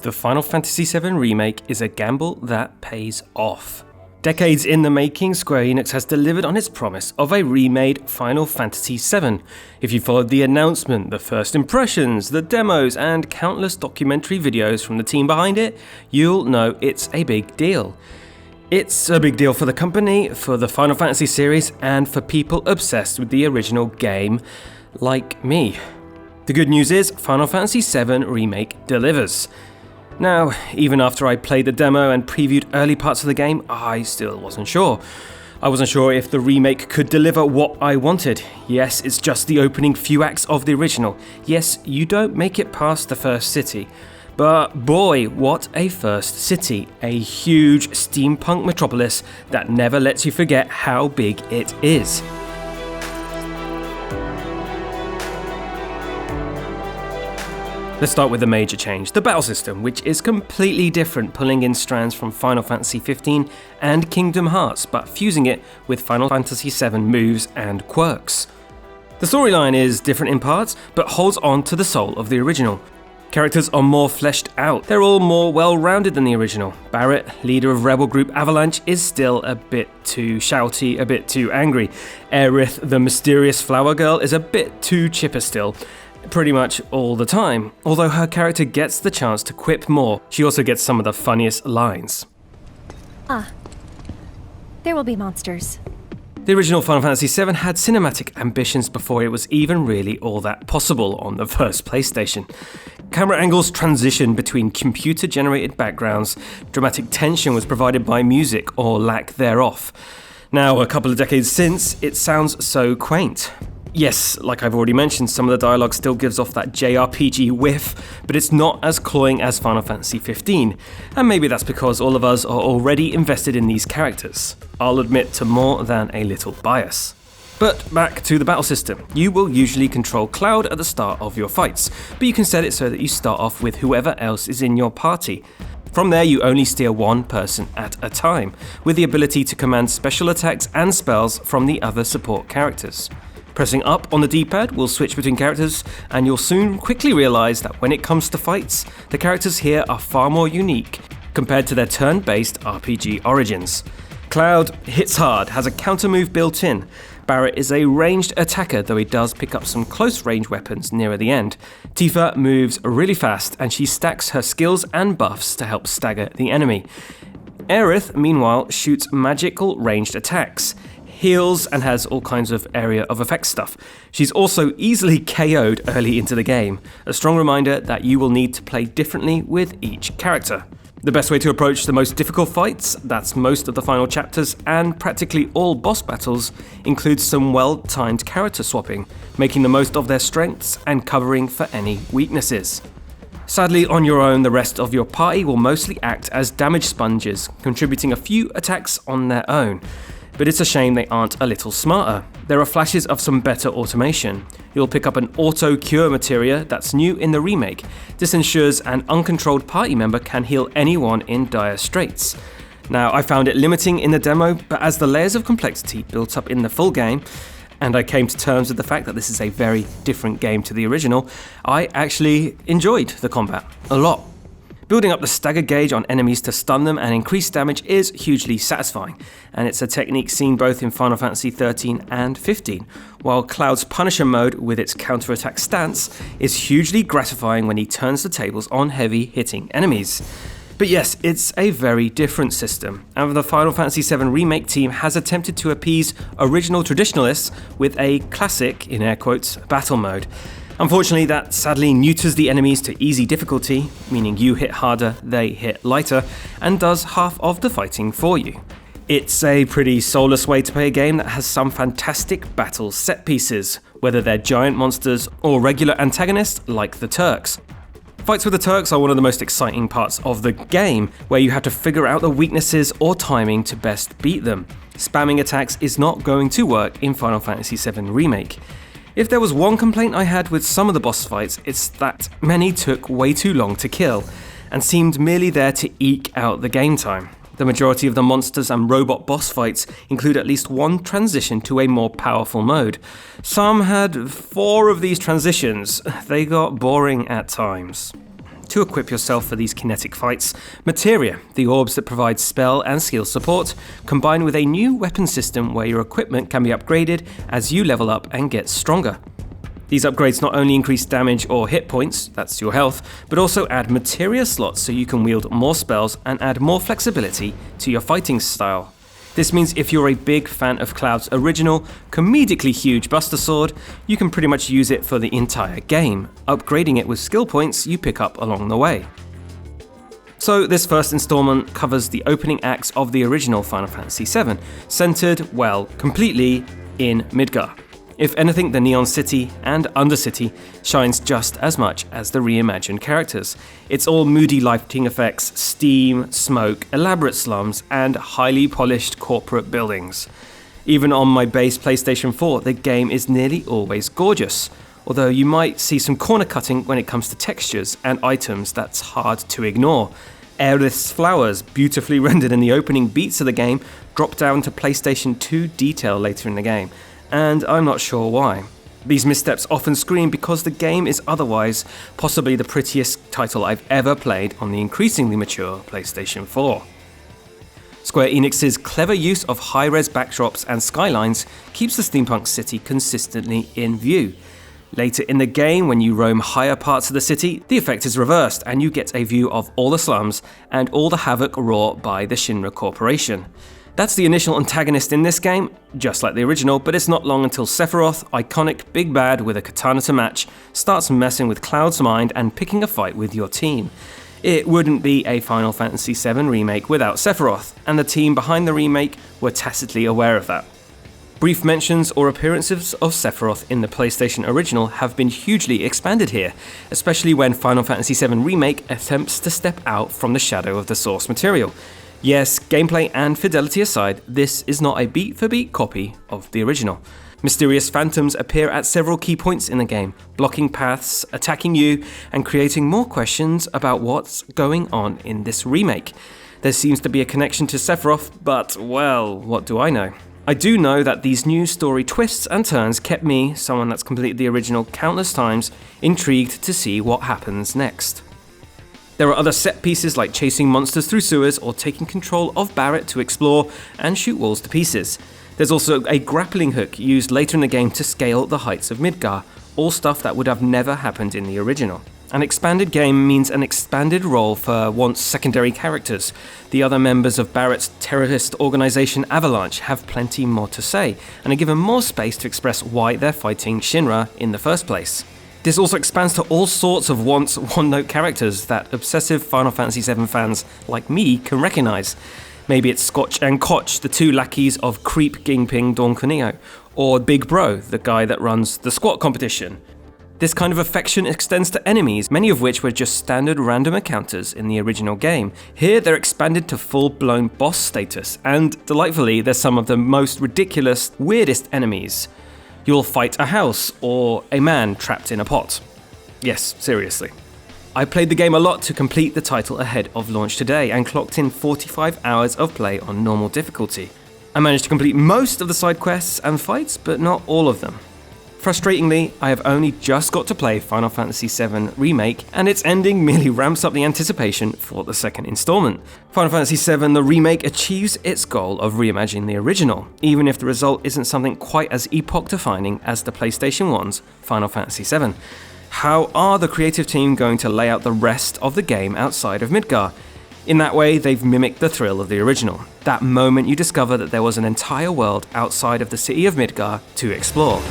The Final Fantasy VII Remake is a gamble that pays off. Decades in the making, Square Enix has delivered on its promise of a remade Final Fantasy VII. If you followed the announcement, the first impressions, the demos, and countless documentary videos from the team behind it, you'll know it's a big deal. It's a big deal for the company, for the Final Fantasy series, and for people obsessed with the original game, like me. The good news is, Final Fantasy VII Remake delivers. Now, even after I played the demo and previewed early parts of the game, I still wasn't sure. I wasn't sure if the remake could deliver what I wanted. Yes, it's just the opening few acts of the original. Yes, you don't make it past the first city. But boy, what a first city. A huge steampunk metropolis that never lets you forget how big it is. Let's start with the major change, the battle system, which is completely different, pulling in strands from Final Fantasy XV and Kingdom Hearts, but fusing it with Final Fantasy VII moves and quirks. The storyline is different in parts, but holds on to the soul of the original. Characters are more fleshed out, they're all more well-rounded than the original. Barrett, leader of rebel group Avalanche, is still a bit too shouty, a bit too angry. Aerith, the mysterious flower girl, is a bit too chipper still. Pretty much all the time. Although her character gets the chance to quip more, she also gets some of the funniest lines. There will be monsters. The original Final Fantasy VII had cinematic ambitions before it was even really all that possible on the first PlayStation. Camera angles transitioned between computer-generated backgrounds, dramatic tension was provided by music or lack thereof. Now, a couple of decades since, it sounds so quaint. Yes, like I've already mentioned, some of the dialogue still gives off that JRPG whiff, but it's not as cloying as Final Fantasy XV, and maybe that's because all of us are already invested in these characters. I'll admit to more than a little bias. But back to the battle system. You will usually control Cloud at the start of your fights, but you can set it so that you start off with whoever else is in your party. From there, you only steer one person at a time, with the ability to command special attacks and spells from the other support characters. Pressing up on the D-pad will switch between characters, and you'll soon quickly realise that when it comes to fights, the characters here are far more unique compared to their turn-based RPG origins. Cloud hits hard, has a counter move built in. Barrett is a ranged attacker, though he does pick up some close-range weapons nearer the end. Tifa moves really fast, and she stacks her skills and buffs to help stagger the enemy. Aerith, meanwhile, shoots magical ranged attacks, heals, and has all kinds of area of effect stuff. She's also easily KO'd early into the game, a strong reminder that you will need to play differently with each character. The best way to approach the most difficult fights, that's most of the final chapters and practically all boss battles, includes some well-timed character swapping, making the most of their strengths and covering for any weaknesses. Sadly, on your own, the rest of your party will mostly act as damage sponges, contributing a few attacks on their own. But it's a shame they aren't a little smarter. There are flashes of some better automation. You'll pick up an auto-cure materia that's new in the remake. This ensures an uncontrolled party member can heal anyone in dire straits. Now, I found it limiting in the demo, but as the layers of complexity built up in the full game, and I came to terms with the fact that this is a very different game to the original, I actually enjoyed the combat a lot. Building up the stagger gauge on enemies to stun them and increase damage is hugely satisfying, and it's a technique seen both in Final Fantasy XIII and XV, while Cloud's Punisher mode with its counterattack stance is hugely gratifying when he turns the tables on heavy-hitting enemies. But yes, it's a very different system, and the Final Fantasy VII Remake team has attempted to appease original traditionalists with a classic, in air quotes, battle mode. Unfortunately, that sadly neuters the enemies to easy difficulty, meaning you hit harder, they hit lighter, and does half of the fighting for you. It's a pretty soulless way to play a game that has some fantastic battle set pieces, whether they're giant monsters or regular antagonists like the Turks. Fights with the Turks are one of the most exciting parts of the game, where you have to figure out the weaknesses or timing to best beat them. Spamming attacks is not going to work in Final Fantasy VII Remake. If there was one complaint I had with some of the boss fights, it's that many took way too long to kill, and seemed merely there to eke out the game time. The majority of the monsters and robot boss fights include at least one transition to a more powerful mode. Some had 4 of these transitions. They got boring at times. to equip yourself for these kinetic fights, materia, the orbs that provide spell and skill support, combined with a new weapon system where your equipment can be upgraded as you level up and get stronger. These upgrades not only increase damage or hit points, that's your health, but also add materia slots so you can wield more spells and add more flexibility to your fighting style. This means if you're a big fan of Cloud's original, comedically huge Buster Sword, you can pretty much use it for the entire game, upgrading it with skill points you pick up along the way. So this first installment covers the opening acts of the original Final Fantasy VII, centered, well, completely in Midgar. If anything, the Neon City and Undercity shines just as much as the reimagined characters. It's all moody lighting effects, steam, smoke, elaborate slums, and highly polished corporate buildings. Even on my base PlayStation 4, the game is nearly always gorgeous, although you might see some corner cutting when it comes to textures and items that's hard to ignore. Airless flowers, beautifully rendered in the opening beats of the game, drop down to PlayStation 2 detail later in the game. And I'm not sure why. These missteps often scream because the game is otherwise possibly the prettiest title I've ever played on the increasingly mature PlayStation 4. Square Enix's clever use of high-res backdrops and skylines keeps the steampunk city consistently in view. Later in the game, when you roam higher parts of the city, the effect is reversed and you get a view of all the slums and all the havoc wrought by the Shinra Corporation. That's the initial antagonist in this game, just like the original, but it's not long until Sephiroth, iconic big bad with a katana to match, starts messing with Cloud's mind and picking a fight with your team. It wouldn't be a Final Fantasy VII Remake without Sephiroth, and the team behind the remake were tacitly aware of that. Brief mentions or appearances of Sephiroth in the PlayStation original have been hugely expanded here, especially when Final Fantasy VII Remake attempts to step out from the shadow of the source material. Yes, gameplay and fidelity aside, this is not a beat-for-beat copy of the original. Mysterious phantoms appear at several key points in the game, blocking paths, attacking you, and creating more questions about what's going on in this remake. There seems to be a connection to Sephiroth, but, well, what do I know? I do know that these new story twists and turns kept me, someone that's completed the original countless times, intrigued to see what happens next. There are other set pieces like chasing monsters through sewers or taking control of Barret to explore and shoot walls to pieces. There's also a grappling hook used later in the game to scale the heights of Midgar, all stuff that would have never happened in the original. An expanded game means an expanded role for once secondary characters. The other members of Barrett's terrorist organization Avalanche have plenty more to say, and are given more space to express why they're fighting Shinra in the first place. This also expands to all sorts of once one-note characters that obsessive Final Fantasy VII fans like me can recognize. Maybe it's Scotch and Koch, the two lackeys of Creep Gingping Dawn Corneo, or Big Bro, the guy that runs the squat competition. This kind of affection extends to enemies, many of which were just standard random encounters in the original game. Here they're expanded to full-blown boss status, and delightfully they're some of the most ridiculous, weirdest enemies. You'll fight a house or a man trapped in a pot. Yes, seriously. I played the game a lot to complete the title ahead of launch today and clocked in 45 hours of play on normal difficulty. I managed to complete most of the side quests and fights, but not all of them. Frustratingly, I have only just got to play Final Fantasy VII Remake, and its ending merely ramps up the anticipation for the second installment. Final Fantasy VII The Remake achieves its goal of reimagining the original, even if the result isn't something quite as epoch-defining as the PlayStation 1's Final Fantasy VII. How are the creative team going to lay out the rest of the game outside of Midgar? In that way, they've mimicked the thrill of the original. That moment you discover that there was an entire world outside of the city of Midgar to explore.